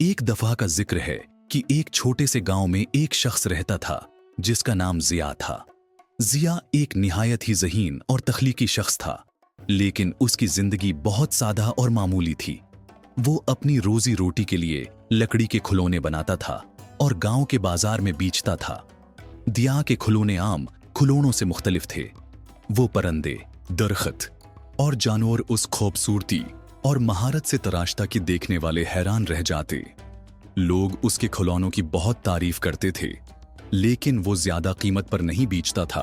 एक दफा का जिक्र है कि एक छोटे से गांव में एक शख्स रहता था जिसका नाम जिया था। जिया एक निहायत ही ज़हीन और तख्लीकी शख्स था, लेकिन उसकी जिंदगी बहुत सादा और मामूली थी। वो अपनी रोजी रोटी के लिए लकड़ी के खिलौने बनाता था और गांव के बाजार में बेचता था। दिया के खिलौने आम खिलौनों से मुख्तलिफ थे। वो परंदे, दरख्त और जानवर उस खूबसूरती और महारत से तराशता कि देखने वाले हैरान रह जाते। लोग उसके खिलौनों की बहुत तारीफ करते थे, लेकिन वो ज्यादा कीमत पर नहीं बेचता था,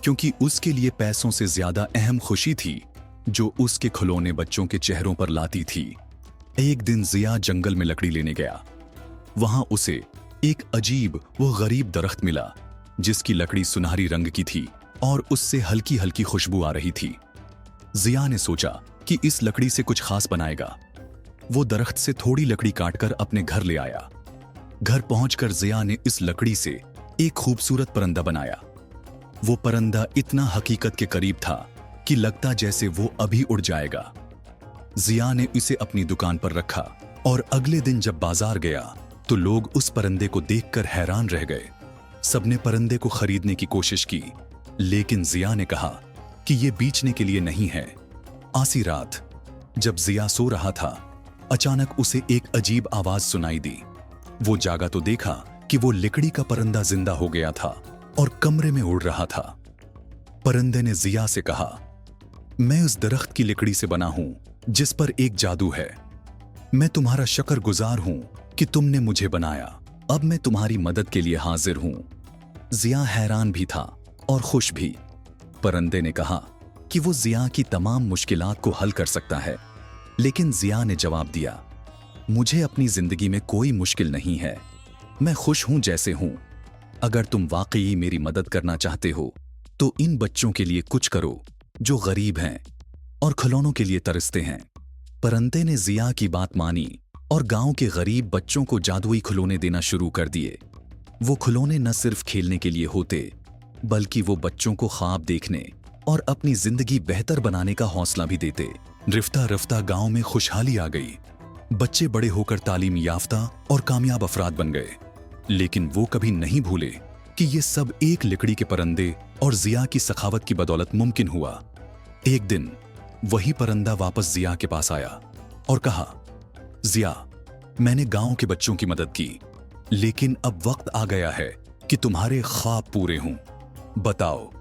क्योंकि उसके लिए पैसों से ज्यादा अहम खुशी थी जो उसके खिलौने बच्चों के चेहरों पर लाती थी। एक दिन जिया जंगल में लकड़ी लेने गया। वहां उसे एक अजीब व गरीब दरख्त मिला जिसकी लकड़ी सुनहरी रंग की थी और उससे हल्की हल्की खुशबू आ रही थी। जिया ने सोचा कि इस लकड़ी से कुछ खास बनाएगा। वो दरख्त से थोड़ी लकड़ी काटकर अपने घर ले आया। घर पहुंचकर जिया ने इस लकड़ी से एक खूबसूरत परंदा बनाया। वो परंदा इतना हकीकत के करीब था कि लगता जैसे वो अभी उड़ जाएगा। जिया ने इसे अपनी दुकान पर रखा और अगले दिन जब बाजार गया तो लोग उस परंदे को देखकर हैरान रह गए। सबने परंदे को खरीदने की कोशिश की, लेकिन जिया ने कहा कि ये बेचने के लिए नहीं है। आसी रात जब जिया सो रहा था, अचानक उसे एक अजीब आवाज सुनाई दी। वो जागा तो देखा कि वो लकड़ी का परंदा जिंदा हो गया था और कमरे में उड़ रहा था। परंदे ने जिया से कहा, मैं उस दरख्त की लकड़ी से बना हूं जिस पर एक जादू है। मैं तुम्हारा शुक्रगुजार हूं कि तुमने मुझे बनाया। अब मैं तुम्हारी मदद के लिए हाजिर हूं। जिया हैरान भी था और खुश भी। परंदे ने कहा कि वो जिया की तमाम मुश्किलात को हल कर सकता है, लेकिन जिया ने जवाब दिया, मुझे अपनी जिंदगी में कोई मुश्किल नहीं है। मैं खुश हूं जैसे हूं। अगर तुम वाकई मेरी मदद करना चाहते हो तो इन बच्चों के लिए कुछ करो जो गरीब हैं और खिलौनों के लिए तरसते हैं। परंदे ने जिया की बात मानी और गांव के गरीब बच्चों को जादुई खिलौने देना शुरू कर दिए। वो खिलौने न सिर्फ खेलने के लिए होते, बल्कि वो बच्चों को ख्वाब देखने और अपनी जिंदगी बेहतर बनाने का हौसला भी देते। रफ्ता रफ्ता गांव में खुशहाली आ गई। बच्चे बड़े होकर तालीम याफ्ता और कामयाब अफराद बन गए, लेकिन वो कभी नहीं भूले कि ये सब एक लकड़ी के परंदे और जिया की सखावत की बदौलत मुमकिन हुआ। एक दिन वही परंदा वापस जिया के पास आया और कहा, जिया, मैंने गांव के बच्चों की मदद की, लेकिन अब वक्त आ गया है कि तुम्हारे ख्वाब पूरे हों। बताओ,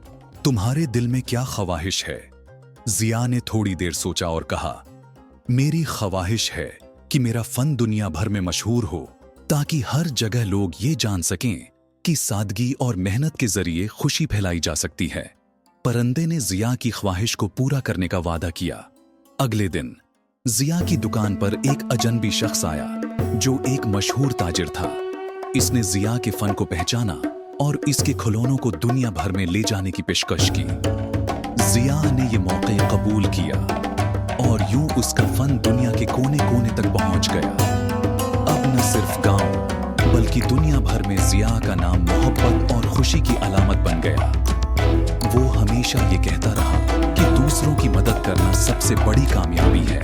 तुम्हारे दिल में क्या ख्वाहिश है? जिया ने थोड़ी देर सोचा और कहा, मेरी ख्वाहिश है कि मेरा फन दुनिया भर में मशहूर हो, ताकि हर जगह लोग ये जान सकें कि सादगी और मेहनत के जरिए खुशी फैलाई जा सकती है। परंदे ने जिया की ख्वाहिश को पूरा करने का वादा किया। अगले दिन जिया की दुकान पर एक अजनबी शख्स आया जो एक मशहूर ताजिर था। इसने जिया के फन को पहचाना और इसके खिलौनों को दुनिया भर में ले जाने की पेशकश की। जिया ने ये मौके कबूल किया और यूं उसका फन दुनिया के कोने कोने तक पहुंच गया। अब न सिर्फ गांव बल्कि दुनिया भर में जिया का नाम मोहब्बत और खुशी की अलामत बन गया। वो हमेशा ये कहता रहा कि दूसरों की मदद करना सबसे बड़ी कामयाबी है।